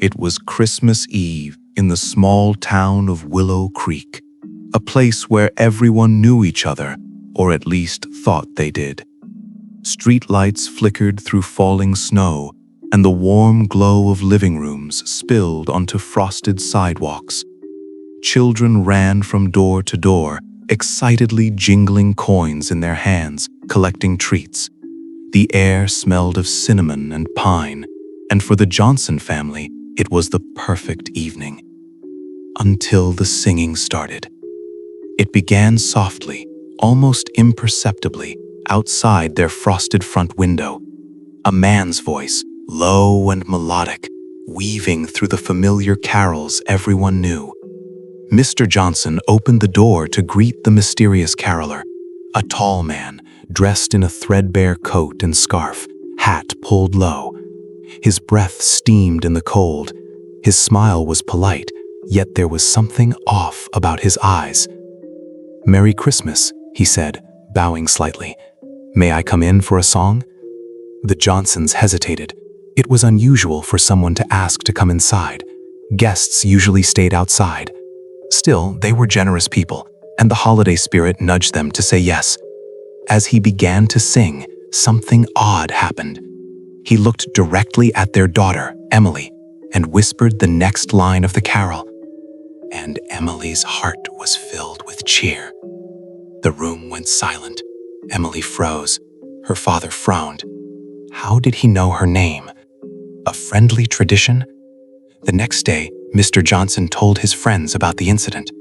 It was Christmas Eve in the small town of Willow Creek, a place where everyone knew each other, or at least thought they did. Streetlights flickered through falling snow, and the warm glow of living rooms spilled onto frosted sidewalks. Children ran from door to door, excitedly jingling coins in their hands, collecting treats. The air smelled of cinnamon and pine, and for the Johnson family, it was the perfect evening. Until the singing started. It began softly, almost imperceptibly, outside their frosted front window. A man's voice, low and melodic, weaving through the familiar carols everyone knew. Mr. Johnson opened the door to greet the mysterious caroler, a tall man, dressed in a threadbare coat and scarf, hat pulled low. His breath steamed in the cold. His smile was polite, yet there was something off about his eyes. "Merry Christmas," he said, bowing slightly. "May I come in for a song?" The Johnsons hesitated. It was unusual for someone to ask to come inside. Guests usually stayed outside. Still, they were generous people, and the holiday spirit nudged them to say yes. As he began to sing, something odd happened. He looked directly at their daughter, Emily, and whispered the next line of the carol. And Emily's heart was filled with cheer. The room went silent. Emily froze. Her father frowned. How did he know her name? A friendly tradition? The next day, Mr. Johnson told his friends about the incident.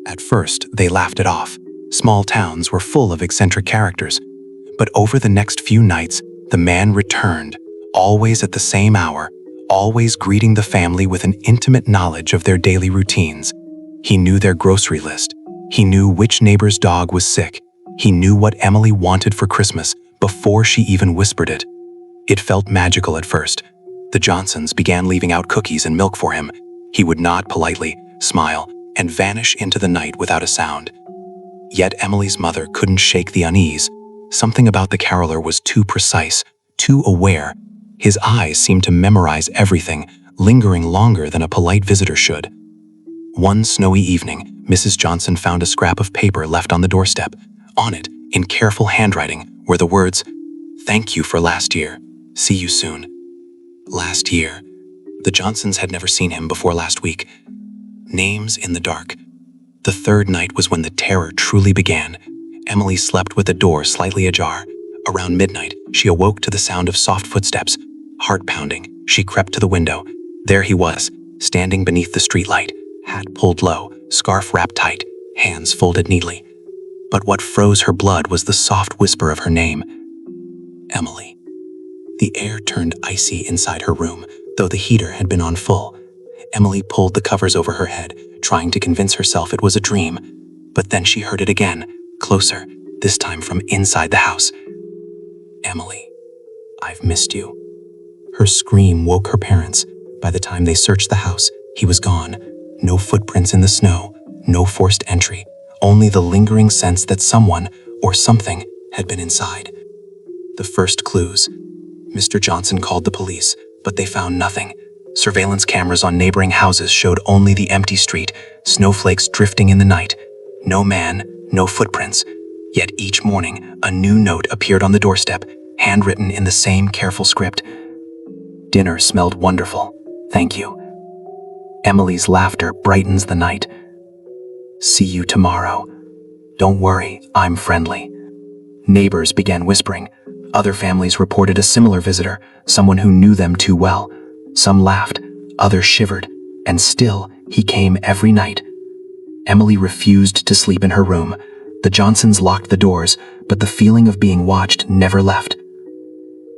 At first, they laughed it off. Small towns were full of eccentric characters. But over the next few nights, the man returned, always at the same hour, always greeting the family with an intimate knowledge of their daily routines. He knew their grocery list. He knew which neighbor's dog was sick. He knew what Emily wanted for Christmas before she even whispered it. It felt magical at first. The Johnsons began leaving out cookies and milk for him. He would nod politely, smile, and vanish into the night without a sound. Yet Emily's mother couldn't shake the unease. Something about the caroler was too precise, too aware. His eyes seemed to memorize everything, lingering longer than a polite visitor should. One snowy evening, Mrs. Johnson found a scrap of paper left on the doorstep. On it, in careful handwriting, were the words, "Thank you for last year. See you soon." Last year. The Johnsons had never seen him before last week. Names in the dark. The third night was when the terror truly began. Emily slept with the door slightly ajar. Around midnight, she awoke to the sound of soft footsteps. Heart pounding, she crept to the window. There he was, standing beneath the streetlight, hat pulled low, scarf wrapped tight, hands folded neatly. But what froze her blood was the soft whisper of her name. Emily. The air turned icy inside her room, though the heater had been on full. Emily pulled the covers over her head, trying to convince herself it was a dream. But then she heard it again, closer, this time from inside the house. "Emily, I've missed you." Her scream woke her parents. By the time they searched the house, he was gone. No footprints in the snow, no forced entry, only the lingering sense that someone or something had been inside. The first clues. Mr. Johnson called the police, but they found nothing. Surveillance cameras on neighboring houses showed only the empty street, snowflakes drifting in the night. No man, no footprints. Yet each morning, a new note appeared on the doorstep, handwritten in the same careful script. "Dinner smelled wonderful. Thank you. Emily's laughter brightens the night. See you tomorrow. Don't worry, I'm friendly." Neighbors began whispering. Other families reported a similar visitor, someone who knew them too well. Some laughed, others shivered, and still, he came every night. Emily refused to sleep in her room. The Johnsons locked the doors, but the feeling of being watched never left.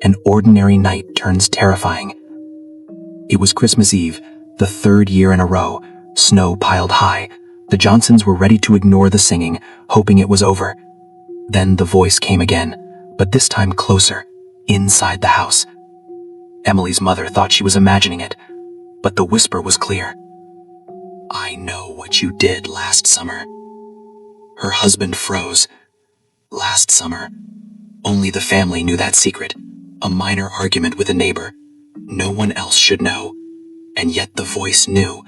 An ordinary night turns terrifying. It was Christmas Eve, the third year in a row. Snow piled high. The Johnsons were ready to ignore the singing, hoping it was over. Then the voice came again, but this time closer, inside the house. Emily's mother thought she was imagining it, but the whisper was clear. "I know what you did last summer." Her husband froze. Last summer. Only the family knew that secret. A minor argument with a neighbor. No one else should know. and yet the voice knew.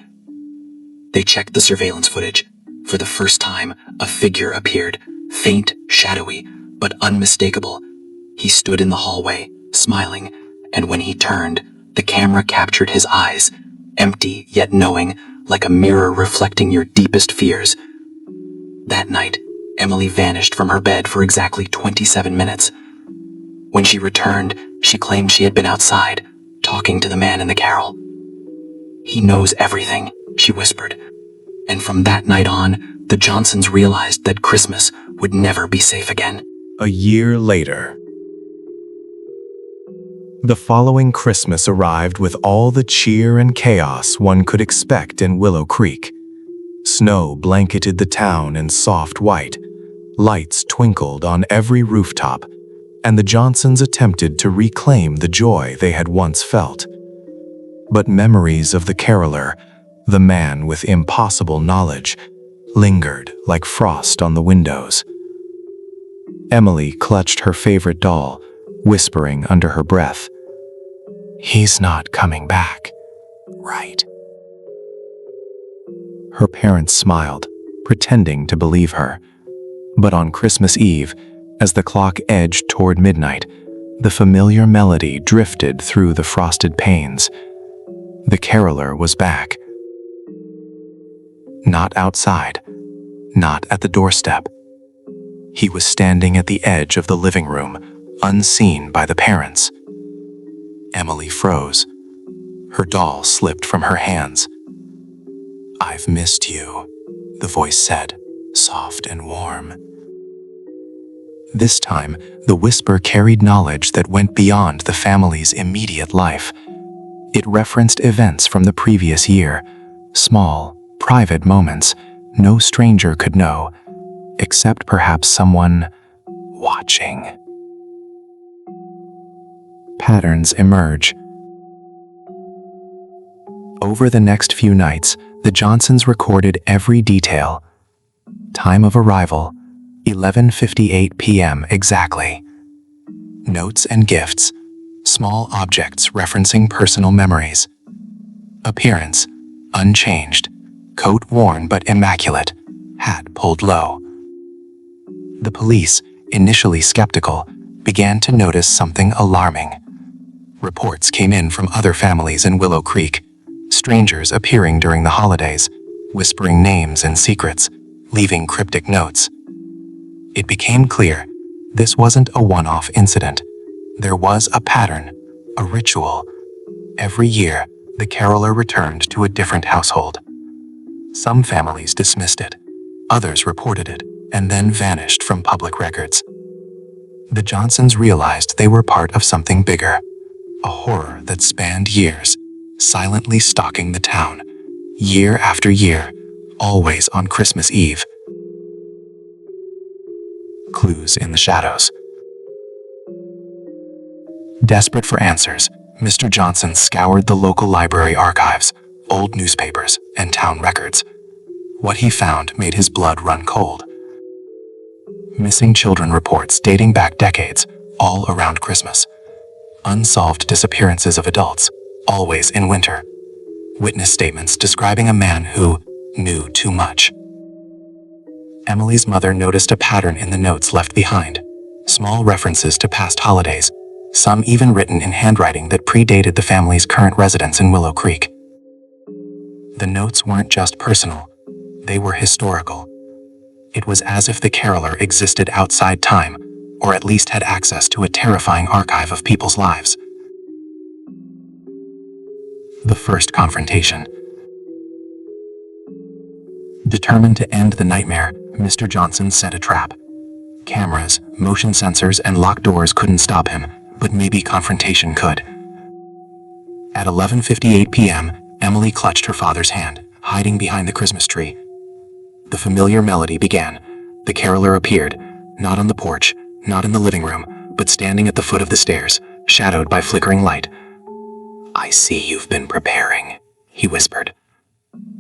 They checked the surveillance footage. For the first time, a figure appeared, faint, shadowy, but unmistakable. He stood in the hallway, smiling, and when he turned, the camera captured his eyes, empty yet knowing, like a mirror reflecting your deepest fears. That night, Emily vanished from her bed for exactly 27 minutes. When she returned, she claimed she had been outside, talking to the man in the carol. "He knows everything," she whispered. And from that night on, the Johnsons realized that Christmas would never be safe again. A year later. The following Christmas arrived with all the cheer and chaos one could expect in Willow Creek. Snow blanketed the town in soft white. Lights twinkled on every rooftop, and the Johnsons attempted to reclaim the joy they had once felt. But memories of the caroler, the man with impossible knowledge, lingered like frost on the windows. Emily clutched her favorite doll, whispering under her breath, "He's not coming back, right?" Her parents smiled, pretending to believe her. But on Christmas Eve, as the clock edged toward midnight, the familiar melody drifted through the frosted panes. The caroler was back. Not outside, not at the doorstep. He was standing at the edge of the living room, unseen by the parents. Emily froze. Her doll slipped from her hands. "I've missed you," the voice said, soft and warm. This time, the whisper carried knowledge that went beyond the family's immediate life. It referenced events from the previous year, small, private moments no stranger could know, except perhaps someone watching. Patterns emerge. Over the next few nights, the Johnsons recorded every detail. Time of arrival, 11:58 p.m. exactly. Notes and gifts, small objects referencing personal memories. Appearance, unchanged, coat worn but immaculate, hat pulled low. The police, initially skeptical, began to notice something alarming. Reports came in from other families in Willow Creek, strangers appearing during the holidays, whispering names and secrets, leaving cryptic notes. It became clear this wasn't a one-off incident. There was a pattern, a ritual. Every year, the caroler returned to a different household. Some families dismissed it, others reported it, and then vanished from public records. The Johnsons realized they were part of something bigger, a horror that spanned years, silently stalking the town, year after year, always on Christmas Eve. Clues in the shadows. Desperate for answers, Mr. Johnson scoured the local library archives, old newspapers, and town records. What he found made his blood run cold. Missing children reports dating back decades, all around Christmas. Unsolved disappearances of adults, always in winter. Witness statements describing a man who knew too much. Emily's mother noticed a pattern in the notes left behind. Small references to past holidays, some even written in handwriting that predated the family's current residence in Willow Creek. The notes weren't just personal, they were historical. It was as if the caroler existed outside time, or at least had access to a terrifying archive of people's lives. The first confrontation. Determined to end the nightmare, Mr. Johnson set a trap. Cameras, motion sensors, and locked doors couldn't stop him, but maybe confrontation could. At 11:58 p.m., Emily clutched her father's hand, hiding behind the Christmas tree. The familiar melody began. The caroler appeared, not on the porch, not in the living room, but standing at the foot of the stairs, shadowed by flickering light. "I see you've been preparing," he whispered.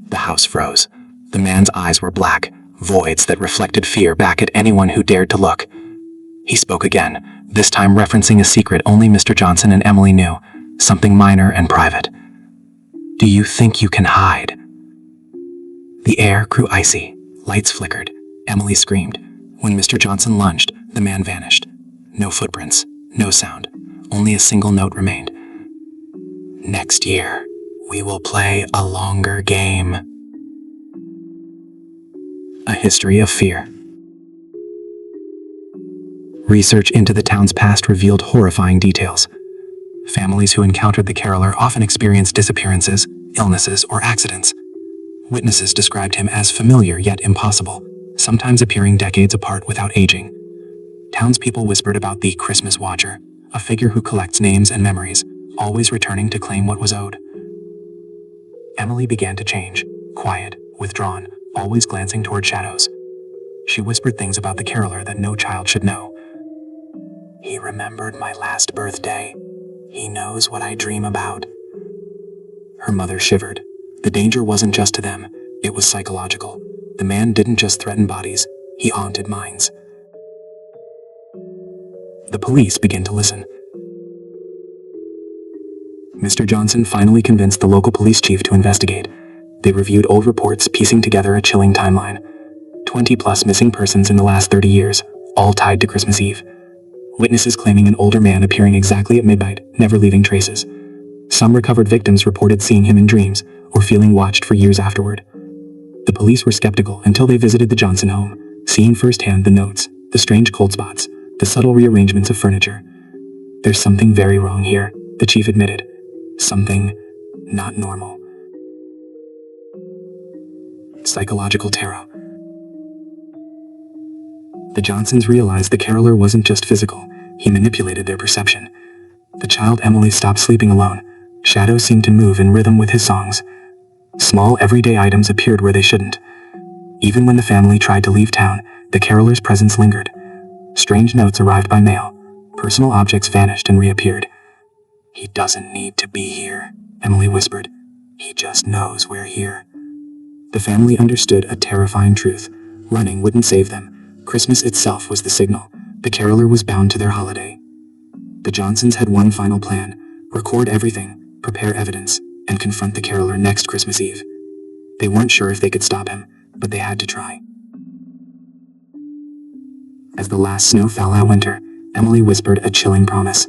The house froze. The man's eyes were black, voids that reflected fear back at anyone who dared to look. He spoke again, this time referencing a secret only Mr. Johnson and Emily knew, something minor and private. Do you think you can hide? The air grew icy. Lights flickered. Emily screamed. When Mr. Johnson lunged, the man vanished. No footprints, no sound. Only a single note remained. Next year, we will play a longer game. A history of fear. Research into the town's past revealed horrifying details. Families who encountered the caroler often experienced disappearances, illnesses, or accidents. Witnesses described him as familiar yet impossible, sometimes appearing decades apart without aging. Townspeople whispered about the Christmas Watcher, a figure who collects names and memories, always returning to claim what was owed. Emily began to change, quiet, withdrawn, always glancing toward shadows. She whispered things about the caroler that no child should know. He remembered my last birthday. He knows what I dream about. Her mother shivered. The danger wasn't just to them, it was psychological. The man didn't just threaten bodies, he haunted minds. The police began to listen. Mr. Johnson finally convinced the local police chief to investigate. They reviewed old reports, piecing together a chilling timeline. 20+ missing persons in the last 30 years, all tied to Christmas Eve. Witnesses claiming an older man appearing exactly at midnight, never leaving traces. Some recovered victims reported seeing him in dreams or feeling watched for years afterward. The police were skeptical until they visited the Johnson home, seeing firsthand the notes, the strange cold spots, the subtle rearrangements of furniture. There's something very wrong here, the chief admitted. Something not normal. Psychological tarot. The Johnsons realized the caroler wasn't just physical, he manipulated their perception. The child Emily stopped sleeping alone. Shadows seemed to move in rhythm with his songs. Small everyday items appeared where they shouldn't. Even when the family tried to leave town, the caroler's presence lingered. Strange notes arrived by mail. Personal objects vanished and reappeared. He doesn't need to be here, Emily whispered. He just knows we're here. The family understood a terrifying truth. Running wouldn't save them. Christmas itself was the signal. The caroler was bound to their holiday. The Johnsons had one final plan. Record everything, prepare evidence, and confront the caroler next Christmas Eve. They weren't sure if they could stop him, but they had to try. As the last snow fell that winter, Emily whispered a chilling promise.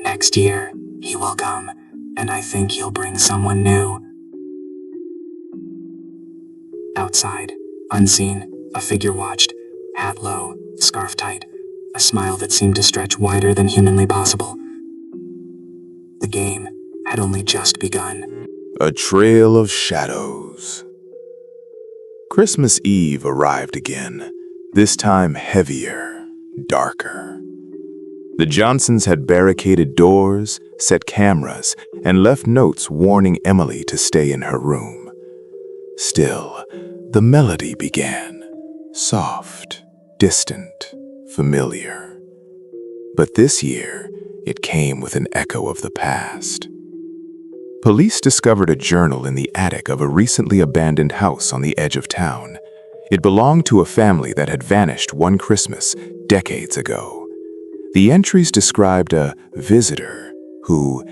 Next year, he will come, and I think he'll bring someone new. Outside, unseen, a figure watched, hat low, scarf tight, a smile that seemed to stretch wider than humanly possible. The game had only just begun. A trail of shadows. Christmas Eve arrived again, this time heavier, darker. The Johnsons had barricaded doors, set cameras, and left notes warning Emily to stay in her room. Still, the melody began, soft, distant, familiar. But this year, it came with an echo of the past. Police discovered a journal in the attic of a recently abandoned house on the edge of town. It belonged to a family that had vanished one Christmas decades ago. The entries described a visitor who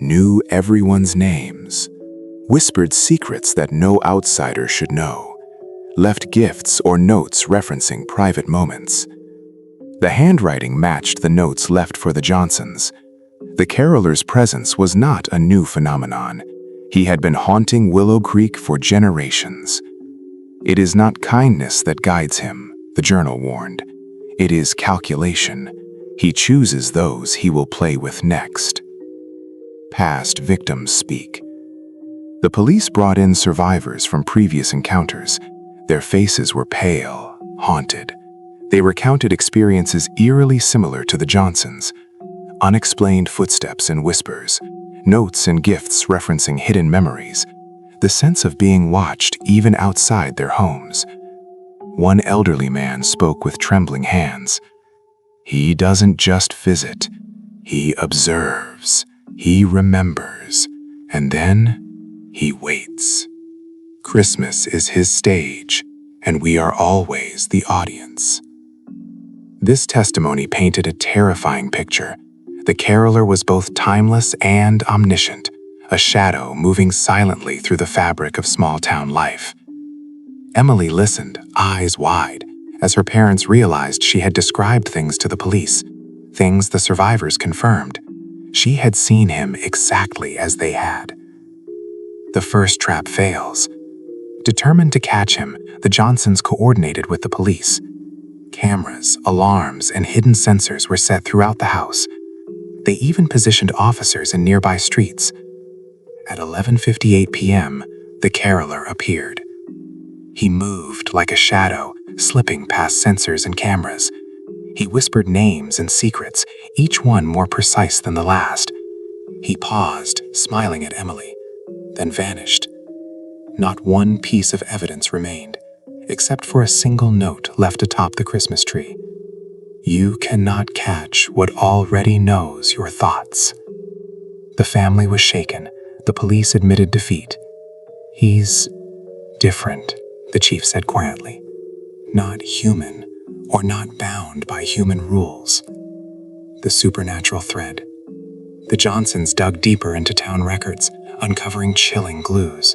knew everyone's names, whispered secrets that no outsider should know, left gifts or notes referencing private moments. The handwriting matched the notes left for the Johnsons. The caroler's presence was not a new phenomenon. He had been haunting Willow Creek for generations. It is not kindness that guides him, the journal warned. It is calculation. He chooses those he will play with next. Past victims speak. The police brought in survivors from previous encounters. Their faces were pale, haunted. They recounted experiences eerily similar to the Johnsons. Unexplained footsteps and whispers, notes and gifts referencing hidden memories, the sense of being watched even outside their homes. One elderly man spoke with trembling hands. He doesn't just visit, he observes, he remembers, and then he waits. Christmas is his stage, and we are always the audience. This testimony painted a terrifying picture. The caroler was both timeless and omniscient, a shadow moving silently through the fabric of small-town life. Emily listened, eyes wide, as her parents realized she had described things to the police, things the survivors confirmed. She had seen him exactly as they had. The first trap fails. Determined to catch him, the Johnsons coordinated with the police. Cameras, alarms, and hidden sensors were set throughout the house. They even positioned officers in nearby streets. At 11:58 p.m., the caroler appeared. He moved like a shadow, slipping past sensors and cameras. He whispered names and secrets, each one more precise than the last. He paused, smiling at Emily, then vanished. Not one piece of evidence remained, except for a single note left atop the Christmas tree. You cannot catch what already knows your thoughts. The family was shaken. The police admitted defeat. He's different, the chief said quietly. Not human, or not bound by human rules. The supernatural thread. The Johnsons dug deeper into town records, uncovering chilling clues.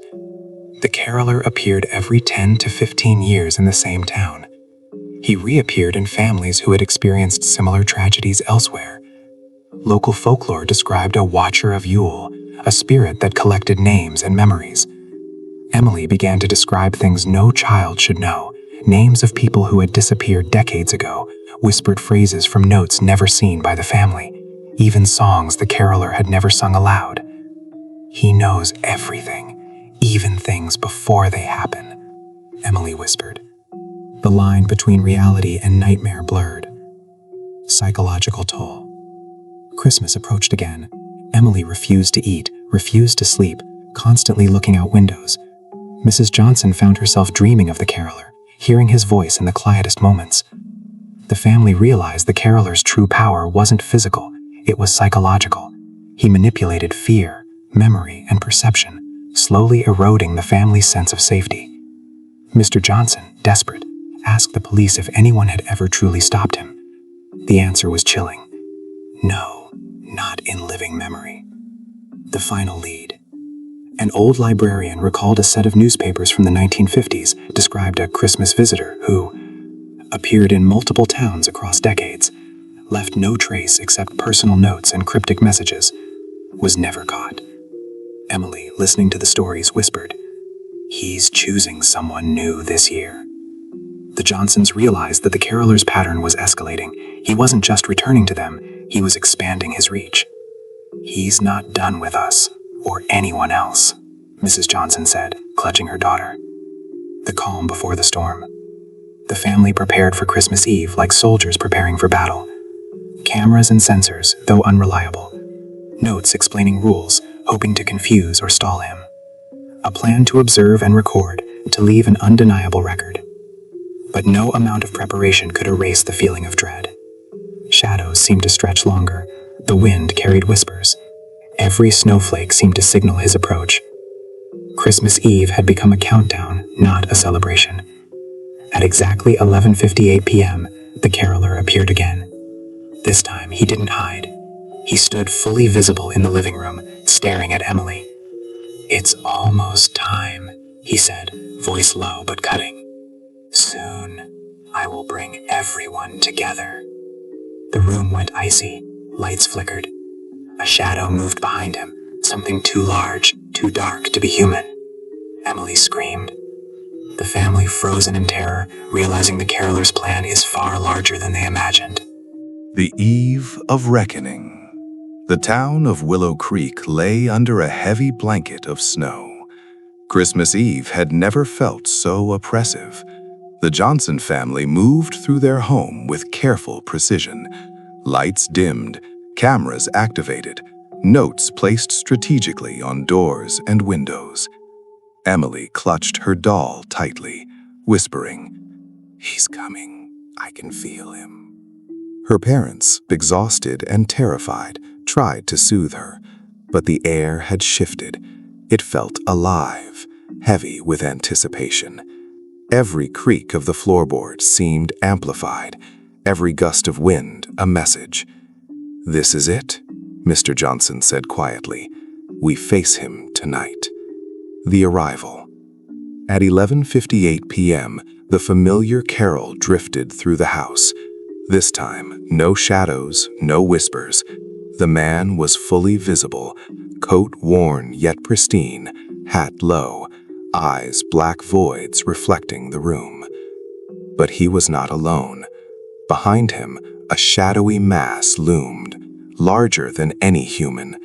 The caroler appeared every 10 to 15 years in the same town. He reappeared in families who had experienced similar tragedies elsewhere. Local folklore described a watcher of Yule, a spirit that collected names and memories. Emily began to describe things no child should know, names of people who had disappeared decades ago, whispered phrases from notes never seen by the family, even songs the caroler had never sung aloud. He knows everything, even things before they happen, Emily whispered. The line between reality and nightmare blurred. Psychological toll. Christmas approached again. Emily refused to eat, refused to sleep, constantly looking out windows. Mrs. Johnson found herself dreaming of the caroler, hearing his voice in the quietest moments. The family realized the caroler's true power wasn't physical, it was psychological. He manipulated fear, memory, and perception, slowly eroding the family's sense of safety. Mr. Johnson, desperate, asked the police if anyone had ever truly stopped him. The answer was chilling. No, not in living memory. The final lead. An old librarian recalled a set of newspapers from the 1950s described a Christmas visitor who appeared in multiple towns across decades, left no trace except personal notes and cryptic messages, was never caught. Emily, listening to the stories, whispered, "He's choosing someone new this year." The Johnsons realized that the caroler's pattern was escalating. He wasn't just returning to them, he was expanding his reach. "He's not done with us, or anyone else," Mrs. Johnson said, clutching her daughter. The calm before the storm. The family prepared for Christmas Eve like soldiers preparing for battle. Cameras and sensors, though unreliable. Notes explaining rules, hoping to confuse or stall him. A plan to observe and record, to leave an undeniable record. But no amount of preparation could erase the feeling of dread. Shadows seemed to stretch longer. The wind carried whispers. Every snowflake seemed to signal his approach. Christmas Eve had become a countdown, not a celebration. At exactly 11:58 p.m., the caroler appeared again. This time, he didn't hide. He stood fully visible in the living room, staring at Emily. "It's almost time," he said, voice low but cutting. "Soon, I will bring everyone together." The room went icy. Lights flickered. A shadow moved behind him, something too large, too dark to be human. Emily screamed. The family frozen in terror, realizing the caroler's plan is far larger than they imagined. The eve of reckoning. The town of Willow Creek lay under a heavy blanket of snow. Christmas Eve had never felt so oppressive. The Johnson family moved through their home with careful precision. Lights dimmed, cameras activated, notes placed strategically on doors and windows. Emily clutched her doll tightly, whispering, "He's coming. I can feel him." Her parents, exhausted and terrified, tried to soothe her, but the air had shifted. It felt alive, heavy with anticipation. Every creak of the floorboard seemed amplified, every gust of wind a message. "This is it," Mr. Johnson said quietly. We face him tonight. The arrival. At 11:58 p.m., the familiar carol drifted through the house. This time, no shadows, no whispers. The man was fully visible, coat worn yet pristine, hat low, eyes black voids reflecting the room. But he was not alone. Behind him, a shadowy mass loomed, larger than any human.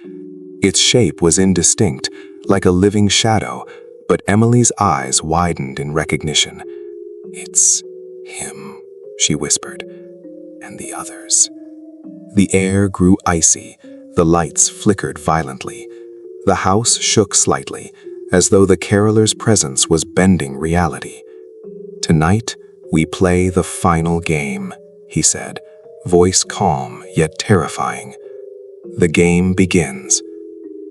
Its shape was indistinct, like a living shadow, but Emily's eyes widened in recognition. "It's him," she whispered, "and the others." The air grew icy, the lights flickered violently. The house shook slightly, as though the caroler's presence was bending reality. "Tonight, we play the final game," he said, voice calm yet terrifying. "The game begins."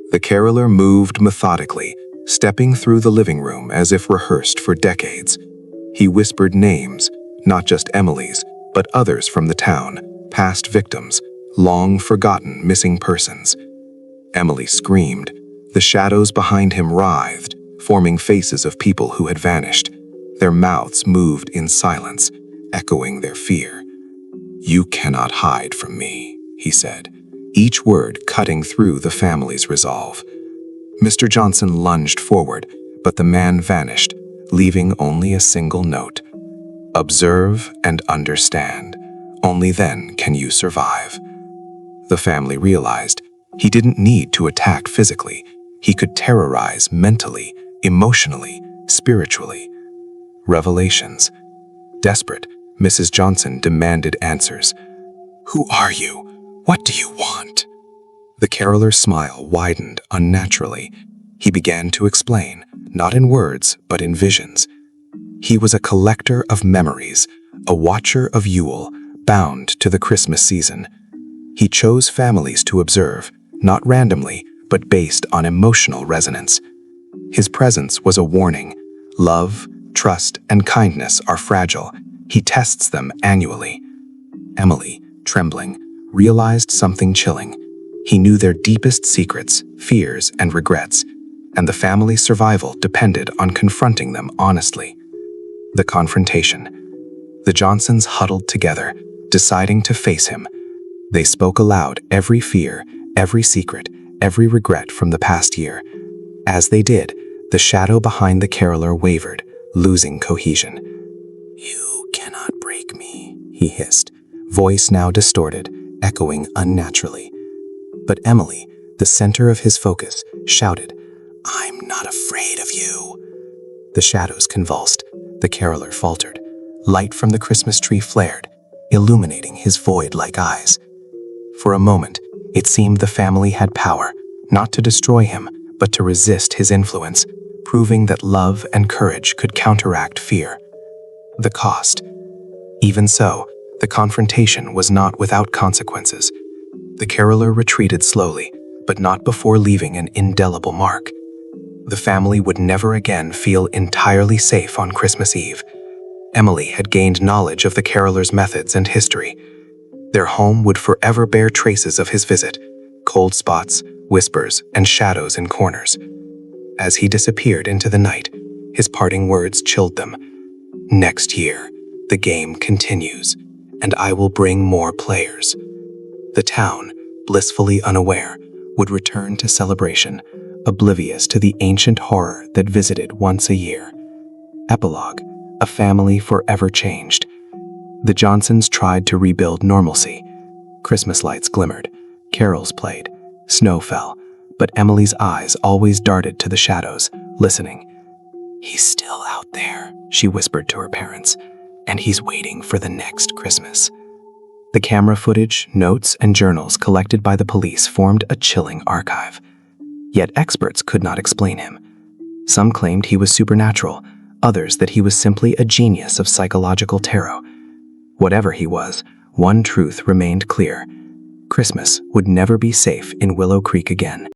The caroler moved methodically, stepping through the living room as if rehearsed for decades. He whispered names, not just Emily's, but others from the town, past victims, long forgotten missing persons. Emily screamed. The shadows behind him writhed, forming faces of people who had vanished. Their mouths moved in silence, echoing their fear. "You cannot hide from me," he said, each word cutting through the family's resolve. Mr. Johnson lunged forward, but the man vanished, leaving only a single note. "Observe and understand. Only then can you survive." The family realized he didn't need to attack physically. He could terrorize mentally, emotionally, spiritually. Revelations. Desperate, Mrs. Johnson demanded answers. "Who are you? What do you want?" The caroler's smile widened unnaturally. He began to explain, not in words, but in visions. He was a collector of memories, a watcher of Yule, bound to the Christmas season. He chose families to observe, not randomly, but based on emotional resonance. His presence was a warning. Love, trust, and kindness are fragile. He tests them annually. Emily, trembling, realized something chilling. He knew their deepest secrets, fears, and regrets, and the family's survival depended on confronting them honestly. The confrontation. The Johnsons huddled together, deciding to face him. They spoke aloud every fear, every secret, every regret from the past year. As they did, the shadow behind the caroler wavered, losing cohesion. "You cannot break me," he hissed, voice now distorted, echoing unnaturally. But Emily, the center of his focus, shouted, "I'm not afraid of you." The shadows convulsed. The caroler faltered. Light from the Christmas tree flared, illuminating his void-like eyes. For a moment, it seemed the family had power, not to destroy him, but to resist his influence, proving that love and courage could counteract fear. The cost. Even so, the confrontation was not without consequences. The caroler retreated slowly, but not before leaving an indelible mark. The family would never again feel entirely safe on Christmas Eve. Emily had gained knowledge of the caroler's methods and history. Their home would forever bear traces of his visit, cold spots, whispers, and shadows in corners. As he disappeared into the night, his parting words chilled them. "Next year, the game continues, and I will bring more players." The town, blissfully unaware, would return to celebration, oblivious to the ancient horror that visited once a year. Epilogue: a family forever changed. The Johnsons tried to rebuild normalcy. Christmas lights glimmered, carols played, snow fell, but Emily's eyes always darted to the shadows, listening. "He's still out there," she whispered to her parents, "and he's waiting for the next Christmas." The camera footage, notes, and journals collected by the police formed a chilling archive. Yet experts could not explain him. Some claimed he was supernatural, others that he was simply a genius of psychological tarot. Whatever he was, one truth remained clear. Christmas would never be safe in Willow Creek again.